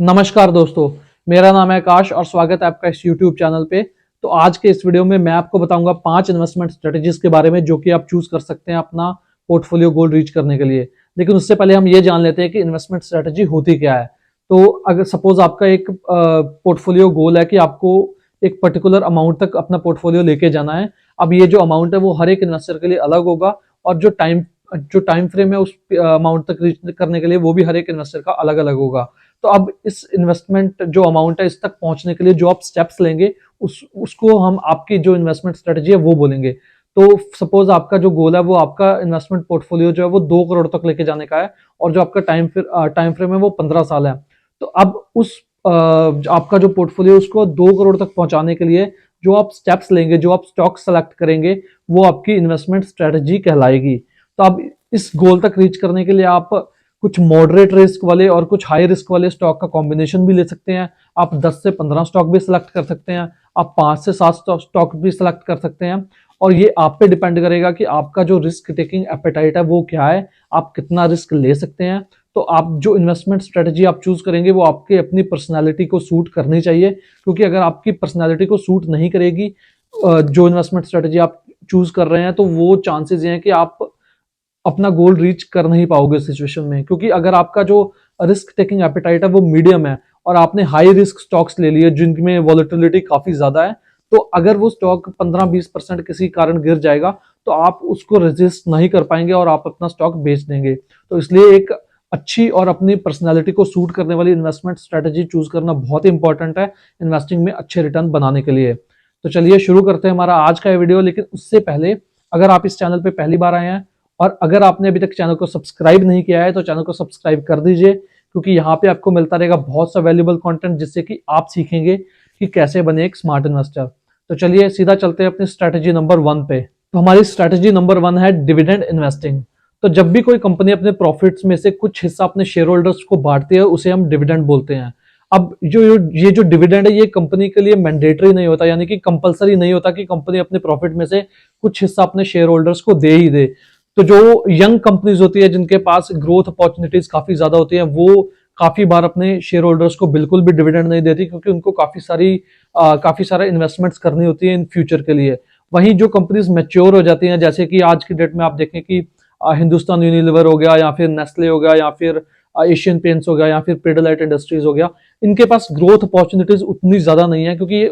नमस्कार दोस्तों, मेरा नाम है आकाश और स्वागत है आपका इस YouTube चैनल पे। तो आज के इस वीडियो में मैं आपको बताऊंगा 5 इन्वेस्टमेंट स्ट्रेटजीज के बारे में जो कि आप चूज कर सकते हैं अपना पोर्टफोलियो गोल रीच करने के लिए। लेकिन उससे पहले हम ये जान लेते हैं कि इन्वेस्टमेंट स्ट्रेटजी होती क्या है। तो अगर सपोज आपका एक पोर्टफोलियो गोल है कि आपको एक पर्टिकुलर अमाउंट तक अपना पोर्टफोलियो लेके जाना है। अब ये जो अमाउंट है वो हर एक इन्वेस्टर के लिए अलग होगा और जो टाइम फ्रेम है उस अमाउंट तक रीच करने के लिए वो भी हर एक इन्वेस्टर का अलग अलग होगा। तो अब इस इन्वेस्टमेंट जो अमाउंट है इस तक पहुंचने के लिए जो आप स्टेप्स लेंगे उसको हम आपकी जो इन्वेस्टमेंट स्ट्रेटजी है वो बोलेंगे। तो सपोज आपका जो गोल है वो आपका इन्वेस्टमेंट पोर्टफोलियो जो है वो 2 करोड़ तक लेके जाने का है और जो आपका टाइम फ्रेम है वो 15 साल है। तो अब आपका जो पोर्टफोलियो उसको 2 करोड़ तक पहुंचाने के लिए जो आप स्टेप्स लेंगे, जो आप स्टॉक सेलेक्ट करेंगे, वो आपकी इन्वेस्टमेंट स्ट्रेटजी कहलाएगी। तो अब इस गोल तक रीच करने के लिए आप कुछ मॉडरेट रिस्क वाले और कुछ हाई रिस्क वाले स्टॉक का कॉम्बिनेशन भी ले सकते हैं। आप 10 से 15 स्टॉक भी सिलेक्ट कर सकते हैं, आप 5 से 7 स्टॉक भी सिलेक्ट कर सकते हैं। और ये आप पे डिपेंड करेगा कि आपका जो रिस्क टेकिंग एपेटाइट है वो क्या है, आप कितना रिस्क ले सकते हैं। तो आप जो इन्वेस्टमेंट स्ट्रेटजी आप चूज करेंगे वो आपके अपनी पर्सनैलिटी को सूट करनी चाहिए, क्योंकि अगर आपकी पर्सनैलिटी को सूट नहीं करेगी जो इन्वेस्टमेंट स्ट्रेटजी आप चूज कर रहे हैं, तो वो चांसेस ये हैं कि आप अपना गोल रीच कर नहीं पाओगे सिचुएशन में। क्योंकि अगर आपका जो रिस्क टेकिंग एपेटाइट है वो मीडियम है और आपने हाई रिस्क स्टॉक्स ले लिए जिनमें वॉलेटिलिटी काफी ज्यादा है, तो अगर वो स्टॉक 15-20% किसी कारण गिर जाएगा तो आप उसको रेजिस्ट नहीं कर पाएंगे और आप अपना स्टॉक बेच देंगे। तो इसलिए एक अच्छी और अपनी पर्सनैलिटी को सूट करने वाली इन्वेस्टमेंट स्ट्रेटजी चूज करना बहुत ही इंपॉर्टेंट है इन्वेस्टिंग में अच्छे रिटर्न बनाने के लिए। तो चलिए शुरू करते हैं हमारा आज का वीडियो। लेकिन उससे पहले अगर आप इस चैनल पे पहली बार आए हैं और अगर आपने अभी तक चैनल को सब्सक्राइब नहीं किया है तो चैनल को सब्सक्राइब कर दीजिए, क्योंकि यहाँ पे आपको मिलता रहेगा बहुत सा वैल्यूएबल कंटेंट जिससे कि आप सीखेंगे कि कैसे बने एक स्मार्ट इन्वेस्टर। तो चलिए सीधा चलते हैं अपनी स्ट्रैटेजी नंबर 1 पे। तो हमारी स्ट्रैटेजी नंबर 1 है डिविडेंड इन्वेस्टिंग। तो जब भी कोई कंपनी अपने प्रॉफिट्स में से कुछ हिस्सा अपने शेयर होल्डर्स को बांटती है उसे हम डिविडेंड बोलते हैं। अब ये जो डिविडेंड है ये कंपनी के लिए मैंडेटरी नहीं होता, यानी कि कंपलसरी नहीं होता कि कंपनी अपने प्रॉफिट में से कुछ हिस्सा अपने शेयर होल्डर्स को दे ही दे। तो जो यंग कंपनीज होती है जिनके पास ग्रोथ अपॉर्चुनिटीज काफी ज्यादा होती है वो काफी बार अपने शेयर होल्डर्स को बिल्कुल भी डिविडेंड नहीं देती, क्योंकि उनको काफी सारा इन्वेस्टमेंट्स करनी होती है इन फ्यूचर के लिए। वहीं जो कंपनीज मैच्योर हो जाती हैं, जैसे कि आज की डेट में आप देखें कि हिंदुस्तान यूनिलीवर हो गया या फिर नेस्ले हो गया या फिर एशियन पेंट्स हो गया या फिर पिडिलाइट इंडस्ट्रीज हो गया, इनके पास ग्रोथ अपॉर्चुनिटीज उतनी ज्यादा नहीं है क्योंकि ये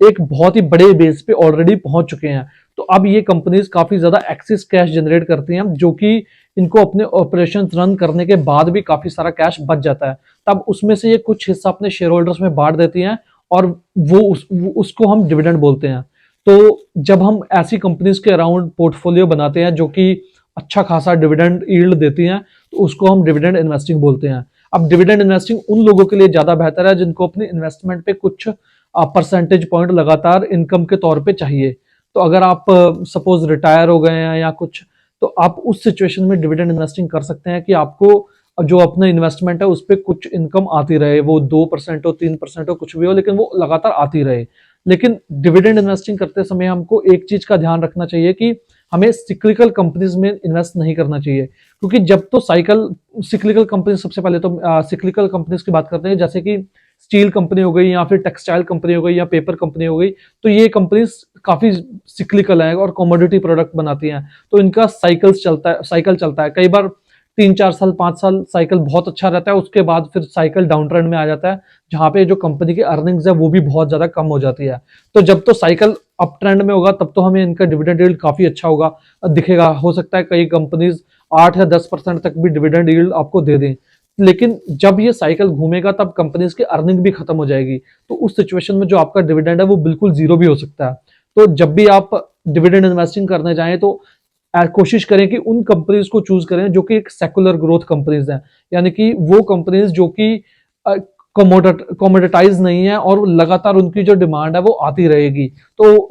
एक बहुत ही बड़े बेस पे ऑलरेडी पहुंच चुके हैं। तो अब ये कंपनीज काफी ज्यादा एक्सेस कैश जनरेट करती हैं, जो कि इनको अपने ऑपरेशन रन करने के बाद भी काफी सारा कैश बच जाता है। तब उसमें से ये कुछ हिस्सा अपने शेयर होल्डर्स में बांट देती हैं और उसको हम डिविडेंड बोलते हैं। तो जब हम ऐसी कंपनीज के अराउंड पोर्टफोलियो बनाते हैं जो कि अच्छा खासा डिविडेंड यील्ड देती हैं, तो उसको हम डिविडेंड इन्वेस्टिंग बोलते हैं। अब डिविडेंड इन्वेस्टिंग उन लोगों के लिए ज्यादा बेहतर है जिनको अपनी इन्वेस्टमेंट पे कुछ परसेंटेज पॉइंट लगातार इनकम के तौर पे चाहिए। तो अगर आप सपोज रिटायर हो गए हैं या कुछ, तो आप उस सिचुएशन में डिविडेंड इन्वेस्टिंग कर सकते हैं कि आपको जो अपना इन्वेस्टमेंट है उस पर कुछ इनकम आती रहे, वो 2% हो 3% हो कुछ भी हो, लेकिन वो लगातार आती रहे। लेकिन डिविडेंड इन्वेस्टिंग करते समय हमको एक चीज का ध्यान रखना चाहिए कि हमें सिक्लिकल कंपनीज में इन्वेस्ट नहीं करना चाहिए, क्योंकि जब तो सिक्लिकल कंपनी, सबसे पहले तो सिक्लिकल कंपनीज की बात करते हैं, जैसे कि स्टील कंपनी हो गई या फिर टेक्सटाइल कंपनी हो गई या पेपर कंपनी हो गई। तो ये कंपनीज काफी सिक्लिकल है और कमोडिटी प्रोडक्ट बनाती हैं, तो इनका साइकिल चलता है कई बार 3-4 साल 5 साल साइकिल बहुत अच्छा रहता है, उसके बाद फिर साइकिल डाउन ट्रेंड में आ जाता है जहां पे जो कंपनी की अर्निंग्स है वो भी बहुत ज्यादा कम हो जाती है। तो जब तो साइकिल अप ट्रेंड में होगा तब तो हमें इनका डिविडेंड यील्ड काफी अच्छा होगा दिखेगा। हो सकता है कई कंपनीज 8 या 10% तक भी डिविडेंड यील्ड आपको दे दें, लेकिन जब ये साइकिल घूमेगा तब कंपनीज की अर्निंग भी खत्म हो जाएगी। तो उस सिचुएशन में जो आपका डिविडेंड है वो बिल्कुल जीरो भी हो सकता है। तो जब भी आप डिविडेंड इन्वेस्टिंग करने जाएं तो कोशिश करें कि उन कंपनीज को चूज करें जो कि एक सेकुलर ग्रोथ कंपनीज हैं, यानी कि वो कंपनीज जो कि कमोडिटाइज नहीं है और लगातार उनकी जो डिमांड है वो आती रहेगी। तो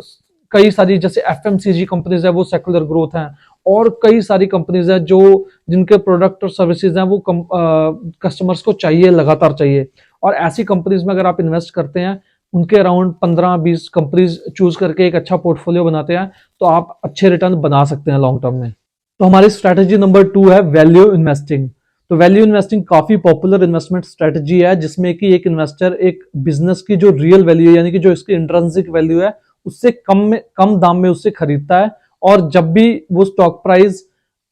कई सारी जैसे एफएमसीजी कंपनीज है वो सेकुलर ग्रोथ हैं, और कई सारी कंपनीज है जो जिनके प्रोडक्ट और सर्विसेज हैं वो कस्टमर्स को चाहिए, लगातार चाहिए। और ऐसी कंपनीज में अगर आप इन्वेस्ट करते हैं, उनके अराउंड 15-20 कंपनीज चूज करके एक अच्छा पोर्टफोलियो बनाते हैं, तो आप अच्छे रिटर्न बना सकते हैं लॉन्ग टर्म में। तो हमारी स्ट्रैटेजी नंबर 2 है वैल्यू इन्वेस्टिंग। तो वैल्यू इन्वेस्टिंग काफी पॉपुलर इन्वेस्टमेंट स्ट्रेटजी है, जिसमें कि एक इन्वेस्टर एक बिजनेस की जो रियल वैल्यू है, यानी कि जो इसकी इंट्रिंसिक वैल्यू है, उससे कम दाम में उससे खरीदता है, और जब भी वो स्टॉक प्राइस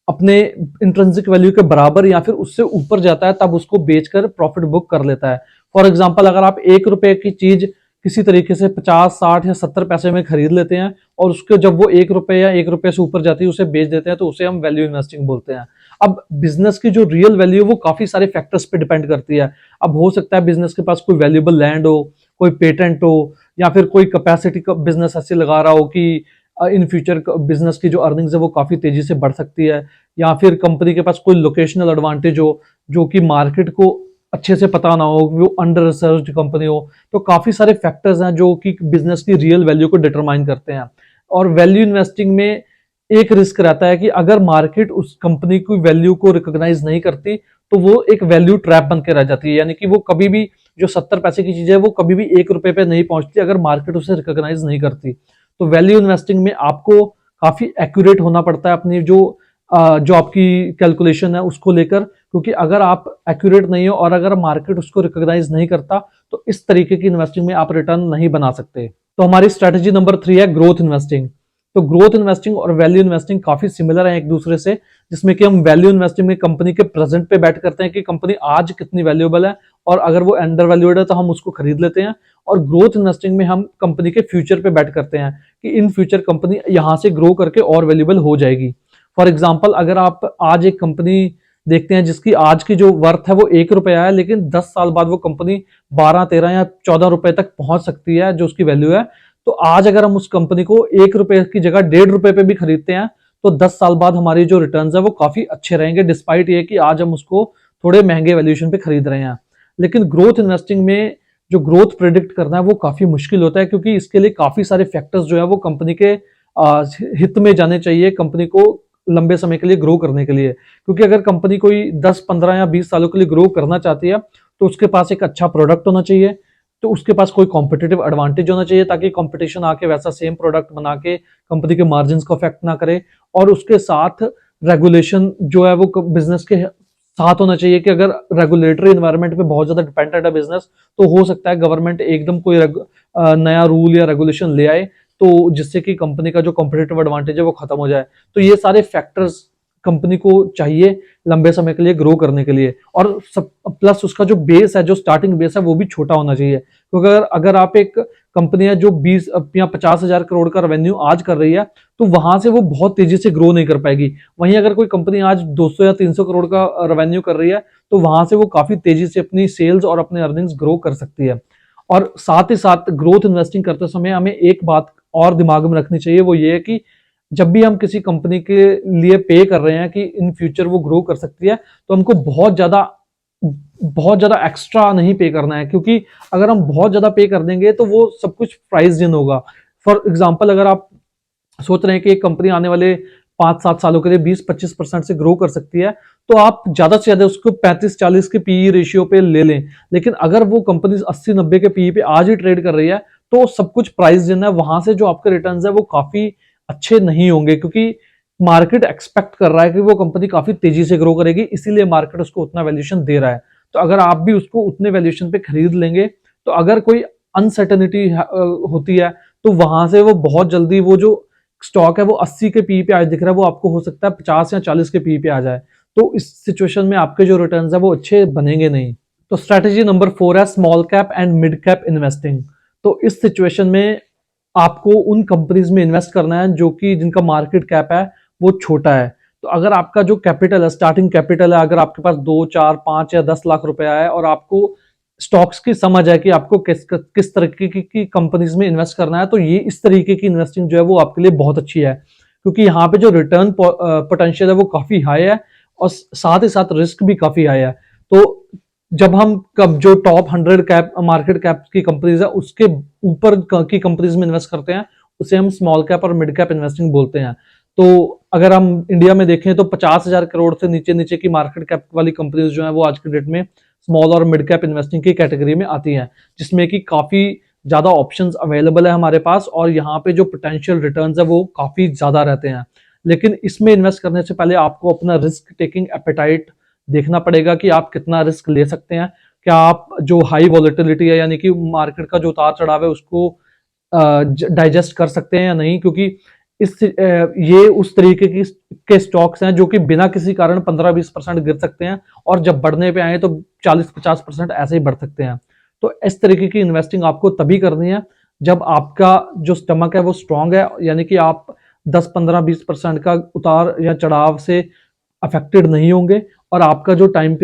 अपने इंट्रिंसिक वैल्यू के बराबर या फिर उससे ऊपर जाता है, तब उसको बेचकर प्रॉफिट बुक कर लेता है। फॉर एग्जाम्पल, अगर आप 1 रुपए की चीज किसी तरीके से 50, 60 या 70 पैसे में खरीद लेते हैं, और उसके जब वो 1 रुपए या 1 रुपए से ऊपर जाती है उसे बेच देते हैं, तो उसे हम वैल्यू इन्वेस्टिंग बोलते हैं। अब बिजनेस की जो रियल वैल्यू है वो काफी सारे फैक्टर्स पे डिपेंड करती है। अब हो सकता है बिजनेस के पास कोई वैल्यूएबल लैंड हो, कोई पेटेंट हो, या फिर कोई कैपेसिटी का बिजनेस ऐसे लगा रहा हो कि इन फ्यूचर बिजनेस की जो अर्निंग्स है वो काफी तेजी से बढ़ सकती है, या फिर कंपनी के पास कोई लोकेशनल एडवांटेज हो जो कि मार्केट को अच्छे से पता ना हो, वो अंडर रिसर्च कंपनी हो। तो काफी सारे फैक्टर्स हैं जो कि बिजनेस की रियल वैल्यू को डिटरमाइन करते हैं। और वैल्यू इन्वेस्टिंग में एक रिस्क रहता है कि अगर मार्केट उस कंपनी की वैल्यू को रिकॉग्नाइज नहीं करती, तो वो एक वैल्यू ट्रैप बन के रह जाती है, यानी कि वो कभी भी जो 70 पैसे की चीज है वो कभी भी 1 रुपए पे नहीं पहुंचती अगर मार्केट उसे रिकॉग्नाइज नहीं करती। तो वैल्यू इन्वेस्टिंग में आपको काफी एक्यूरेट होना पड़ता है अपनी जो आपकी कैलकुलेशन है उसको लेकर, क्योंकि अगर आप एक्यूरेट नहीं हो और अगर मार्केट उसको रिकॉग्नाइज नहीं करता, तो इस तरीके की इन्वेस्टिंग में आप रिटर्न नहीं बना सकते। तो हमारी स्ट्रेटेजी नंबर 3 है ग्रोथ इन्वेस्टिंग। तो ग्रोथ इन्वेस्टिंग और वैल्यू इन्वेस्टिंग काफी सिमिलर है एक दूसरे से, जिसमें कि हम वैल्यू इन्वेस्टिंग में कंपनी के प्रेजेंट पे बैट करते हैं कि कंपनी आज कितनी वैल्यूएबल है, और अगर वो अंडर वैल्यूड है तो हम उसको खरीद लेते हैं। और ग्रोथ इन्वेस्टिंग में हम कंपनी के फ्यूचर पे बैट करते हैं कि इन फ्यूचर कंपनी यहां से ग्रो करके और वैल्यूएबल हो जाएगी। फॉर एग्जाम्पल, अगर आप आज एक कंपनी देखते हैं जिसकी आज की जो वर्थ है वो 1 रुपया है, लेकिन 10 साल बाद वो कंपनी 12, 13 या 14 रुपए तक पहुंच सकती है जो उसकी वैल्यू है, तो आज अगर हम उस कंपनी को 1 रुपए की जगह 1.5 रुपए पे भी खरीदते हैं, तो 10 साल बाद हमारी जो रिटर्न्स है वो काफी अच्छे रहेंगे, डिस्पाइट ये कि आज हम उसको थोड़े महंगे वैल्यूएशन पे खरीद रहे हैं। लेकिन ग्रोथ इन्वेस्टिंग में जो ग्रोथ प्रिडिक्ट करना है वो काफी मुश्किल होता है, क्योंकि इसके लिए काफी सारे फैक्टर्स जो है वो कंपनी के हित में जाने चाहिए कंपनी को लंबे समय के लिए ग्रो करने के लिए। क्योंकि अगर कंपनी कोई 10, 15 या 20 सालों के लिए ग्रो करना चाहती है, तो उसके पास एक अच्छा प्रोडक्ट होना चाहिए, तो उसके पास कोई कॉम्पिटिटिव एडवांटेज होना चाहिए, ताकि कंपटीशन आके वैसा सेम प्रोडक्ट बना के कंपनी के मार्जिन को अफेक्ट ना करे। और उसके साथ रेगुलेशन जो है वो बिजनेस के साथ होना चाहिए, कि अगर रेगुलेटरी एनवायरनमेंट पे बहुत ज्यादा डिपेंडेंट है बिजनेस, तो हो सकता है गवर्नमेंट एकदम कोई नया रूल या रेगुलेशन ले आए, तो जिससे कि कंपनी का जो कॉम्पिटिटिव एडवांटेज है वो खत्म हो जाए। तो ये सारे फैक्टर्स कंपनी को चाहिए लंबे समय के लिए ग्रो करने के लिए। और सब प्लस उसका जो बेस है, जो स्टार्टिंग बेस है, वो भी छोटा होना चाहिए, क्योंकि अगर आप एक कंपनी है जो 20 या 50,000 करोड़ का रेवेन्यू आज कर रही है, तो वहां से वो बहुत तेजी से ग्रो नहीं कर पाएगी। वहीं अगर कोई कंपनी आज 200 या 300 करोड़ का रेवेन्यू कर रही है, तो वहां से वो काफी तेजी से अपनी सेल्स और अपने अर्निंग्स ग्रो कर सकती है। और साथ ही साथ ग्रोथ इन्वेस्टिंग करते समय हमें एक बात और दिमाग में रखनी चाहिए, वो ये है कि जब भी हम किसी कंपनी के लिए पे कर रहे हैं कि इन फ्यूचर वो ग्रो कर सकती है, तो हमको बहुत ज्यादा एक्स्ट्रा नहीं पे करना है, क्योंकि अगर हम बहुत ज्यादा पे कर देंगे तो वो सब कुछ प्राइस इन होगा। फॉर एग्जाम्पल, अगर आप सोच रहे हैं कि एक कंपनी आने वाले 5-7 सालों के लिए 20-25% से ग्रो कर सकती है, तो आप ज्यादा से ज्यादा उसको 35-40 के पीई रेशियो पे ले लें। लेकिन अगर वो कंपनी 80-90 के पीई पे आज ही ट्रेड कर रही है, तो सब कुछ प्राइस इन है, वहां से जो आपके रिटर्न्स है वो काफी अच्छे नहीं होंगे, क्योंकि मार्केट एक्सपेक्ट कर रहा है कि वो कंपनी काफी तेजी से ग्रो करेगी, इसीलिए मार्केट उसको उतना वैल्यूएशन दे रहा है। तो अगर आप भी उसको उतने वैल्यूएशन पे खरीद लेंगे, तो अगर कोई अनसर्टेनिटी होती है, तो वहां से वो बहुत जल्दी वो जो स्टॉक है वो 80 के पी पे आज दिख रहा है, वो आपको हो सकता है 50 या 40 के पी पे आ जाए। तो इस सिचुएशन में आपके जो रिटर्न्स है वो अच्छे बनेंगे नहीं। तो स्ट्रेटेजी नंबर 4 है small cap and mid cap investing. तो इस सिचुएशन में आपको उन कंपनीज में इन्वेस्ट करना है जो कि जिनका मार्केट कैप है वो छोटा है। तो अगर आपका जो कैपिटल है, स्टार्टिंग कैपिटल है, अगर आपके पास 2, 4, 5 या 10 लाख रुपया है, और आपको स्टॉक्स की समझ है कि आपको किस तरीके की कंपनीज में इन्वेस्ट करना है, तो ये इस तरीके की इन्वेस्टिंग जो है वो आपके लिए बहुत अच्छी है, क्योंकि यहाँ पे जो रिटर्न पोटेंशियल है वो काफी हाई है, और साथ ही साथ रिस्क भी काफी हाई है। तो जब हम कब जो टॉप 100 कैप मार्केट कैप की कंपनीज है उसके ऊपर की कंपनीज में इन्वेस्ट करते हैं, उसे हम स्मॉल कैप और मिड कैप इन्वेस्टिंग बोलते हैं। तो अगर हम इंडिया में देखें तो 50,000 करोड़ से नीचे नीचे की मार्केट कैप वाली कंपनीज जो है वो आज के डेट में स्मॉल और मिड कैप इन्वेस्टिंग की कैटेगरी में आती हैं, जिसमें कि काफी ज्यादा ऑप्शंस अवेलेबल है हमारे पास, और यहाँ पे जो पोटेंशियल रिटर्न्स है वो काफी ज्यादा रहते हैं। लेकिन इसमें इन्वेस्ट करने से पहले आपको अपना रिस्क टेकिंग एपेटाइट देखना पड़ेगा कि आप कितना रिस्क ले सकते हैं। क्या आप जो हाई वॉलेटिलिटी है यानी कि मार्केट का जो उतार चढ़ाव है उसको डाइजेस्ट कर सकते हैं या नहीं, क्योंकि ये उस तरीके की के स्टॉक्स हैं जो कि बिना किसी कारण 15-20% गिर सकते हैं और जब बढ़ने पे आए तो 40-50% ऐसे ही बढ़ सकते हैं। तो इस तरीके की इन्वेस्टिंग आपको तभी करनी है जब आपका जो स्टमक है वो स्ट्रांग है, यानी कि आप 10-15-20% का उतार या चढ़ाव से अफेक्टेड नहीं होंगे और आपका जो टाइम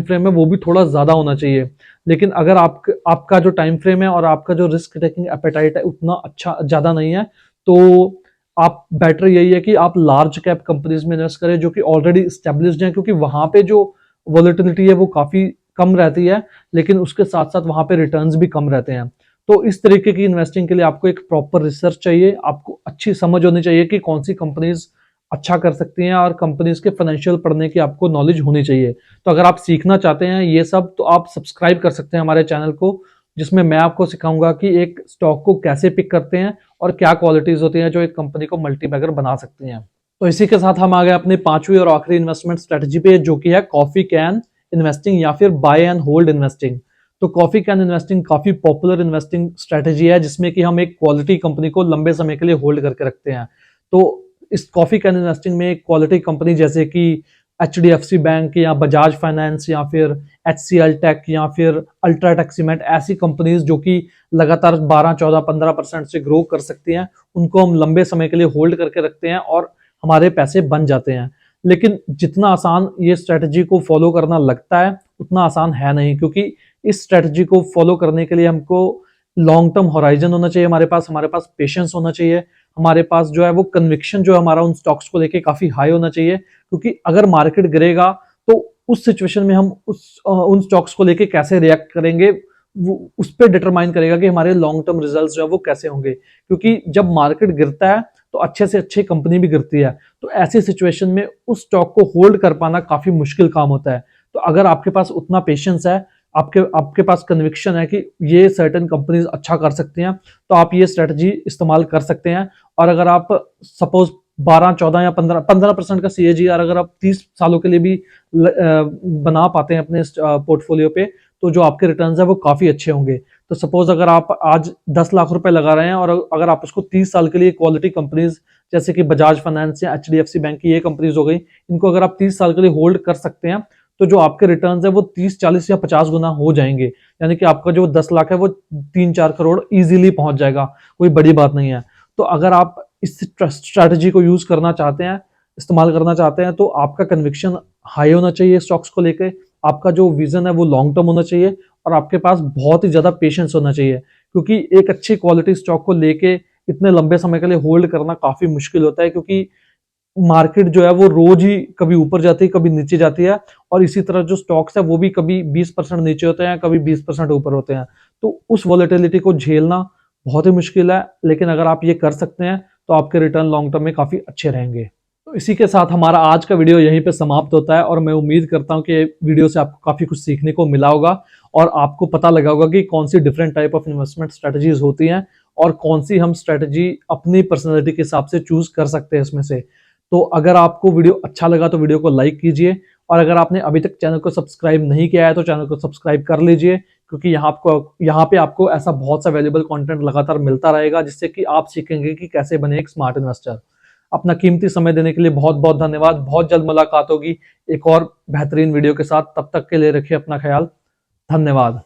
फ्रेम है वो भी थोड़ा ज्यादा होना चाहिए। लेकिन अगर आपका जो टाइम फ्रेम है और आपका जो रिस्क टेकिंग एपेटाइट है उतना अच्छा ज्यादा नहीं है, तो आप बेटर यही है कि आप लार्ज कैप कंपनीज में इन्वेस्ट करें जो कि ऑलरेडी स्टेब्लिश्ड हैं, क्योंकि वहां पे जो वॉलेटिलिटी है वो काफी कम रहती है, लेकिन उसके साथ साथ वहां पे रिटर्न्स भी कम रहते हैं। तो इस तरीके की इन्वेस्टिंग के लिए आपको एक प्रॉपर रिसर्च चाहिए, आपको अच्छी समझ होनी चाहिए कि कौन सी कंपनीज अच्छा कर सकती हैं और कंपनीज के फाइनेंशियल पढ़ने की आपको नॉलेज होनी चाहिए। तो अगर आप सीखना चाहते हैं ये सब तो आप सब्सक्राइब कर सकते हैं हमारे चैनल को, जिसमें मैं आपको सिखाऊंगा कि एक स्टॉक को कैसे पिक करते हैं और क्या क्वालिटीज होती हैं जो एक कंपनी को मल्टीबैगर बना सकती हैं। तो इसी के साथ हम आ गए अपनी पांचवी और आखिरी इन्वेस्टमेंट स्ट्रेटजी पे, जो कि है कॉफी कैन इन्वेस्टिंग या फिर बाय एंड होल्ड इन्वेस्टिंग। तो कॉफी कैन इन्वेस्टिंग काफी पॉपुलर इन्वेस्टिंग स्ट्रेटजी है जिसमें कि हम एक क्वालिटी कंपनी को लंबे समय के लिए होल्ड करके रखते हैं। तो इस कॉफी कैन इन्वेस्टिंग में एक क्वालिटी कंपनी जैसे कि HDFC बैंक या बजाज फाइनेंस या फिर HCL टेक या फिर अल्ट्राटेक सीमेंट, ऐसी कंपनीज जो कि लगातार 12-14-15% से ग्रो कर सकती हैं, उनको हम लंबे समय के लिए होल्ड करके रखते हैं और हमारे पैसे बन जाते हैं। लेकिन जितना आसान ये स्ट्रेटजी को फॉलो करना लगता है उतना आसान है नहीं, क्योंकि इस स्ट्रेटजी को फॉलो करने के लिए हमको लॉन्ग टर्म होराइजन होना चाहिए, हमारे पास पेशेंस होना चाहिए, हमारे पास जो है वो कन्विक्शन जो है हमारा उन स्टॉक्स को लेके काफी हाई होना चाहिए। क्योंकि अगर मार्केट गिरेगा तो उस सिचुएशन में हम उन स्टॉक्स को लेके कैसे रिएक्ट करेंगे वो उस पर डिटरमाइन करेगा कि हमारे लॉन्ग टर्म रिजल्ट्स जो है वो कैसे होंगे। क्योंकि जब मार्केट गिरता है तो अच्छे से अच्छी कंपनी भी गिरती है, तो ऐसी सिचुएशन में उस स्टॉक को होल्ड कर पाना काफी मुश्किल काम होता है। तो अगर आपके पास उतना पेशेंस है, आपके पास कन्विक्शन है कि ये सर्टेन कंपनीज अच्छा कर सकती हैं, तो आप ये स्ट्रेटजी इस्तेमाल कर सकते हैं। और अगर आप सपोज 12-14 या 15% का CAGR अगर आप 30 सालों के लिए भी बना पाते हैं अपने पोर्टफोलियो पे, तो जो आपके रिटर्न्स है वो काफी अच्छे होंगे। तो सपोज अगर आप आज 10 लाख रुपए लगा रहे हैं और अगर आप उसको 30 साल के लिए क्वालिटी कंपनीज जैसे कि बजाज फाइनेंस या HDFC बैंक की ये कंपनीज हो गई, इनको अगर आप 30 साल के लिए होल्ड कर सकते हैं, तो जो आपके रिटर्न्स है वो 30, 40 या 50 गुना हो जाएंगे। यानी कि आपका जो 10 लाख है वो 3-4 करोड़ इजीली पहुंच जाएगा, कोई बड़ी बात नहीं है। तो अगर आप इस स्ट्रैटेजी को यूज करना चाहते हैं, इस्तेमाल करना चाहते हैं, तो आपका कन्विक्शन हाई होना चाहिए स्टॉक्स को लेके, आपका जो विजन है वो लॉन्ग टर्म होना चाहिए और आपके पास बहुत ही ज्यादा पेशेंस होना चाहिए। क्योंकि एक अच्छी क्वालिटी स्टॉक को लेके इतने लंबे समय के लिए होल्ड करना काफी मुश्किल होता है, क्योंकि मार्केट जो है वो रोज ही कभी ऊपर जाती है कभी नीचे जाती है, और इसी तरह जो स्टॉक्स है वो भी कभी 20% नीचे होते हैं कभी 20% ऊपर होते हैं। तो उस वॉलेटिलिटी को झेलना बहुत ही मुश्किल है, लेकिन अगर आप ये कर सकते हैं तो आपके रिटर्न लॉन्ग टर्म में काफी अच्छे रहेंगे। तो इसी के साथ हमारा आज का वीडियो यहीं पे समाप्त होता है और मैं उम्मीद करता हूँ कि वीडियो से आपको काफी कुछ सीखने को मिला होगा और आपको पता लगा होगा कि कौन सी different type of investment strategies होती हैं और कौन सी हम स्ट्रेटजी अपनी पर्सनैलिटी के हिसाब से चूज कर सकते हैं इसमें से। तो अगर आपको वीडियो अच्छा लगा तो वीडियो को लाइक कीजिए, और अगर आपने अभी तक चैनल को सब्सक्राइब नहीं किया है तो चैनल को सब्सक्राइब कर लीजिए, क्योंकि यहाँ पे आपको ऐसा बहुत सा वैल्यूबल कंटेंट लगातार मिलता रहेगा जिससे कि आप सीखेंगे कि कैसे बने एक स्मार्ट इन्वेस्टर। अपना कीमती समय देने के लिए बहुत बहुत धन्यवाद। बहुत जल्द मुलाकात होगी एक और बेहतरीन वीडियो के साथ, तब तक के लिए रखिए अपना ख्याल। धन्यवाद।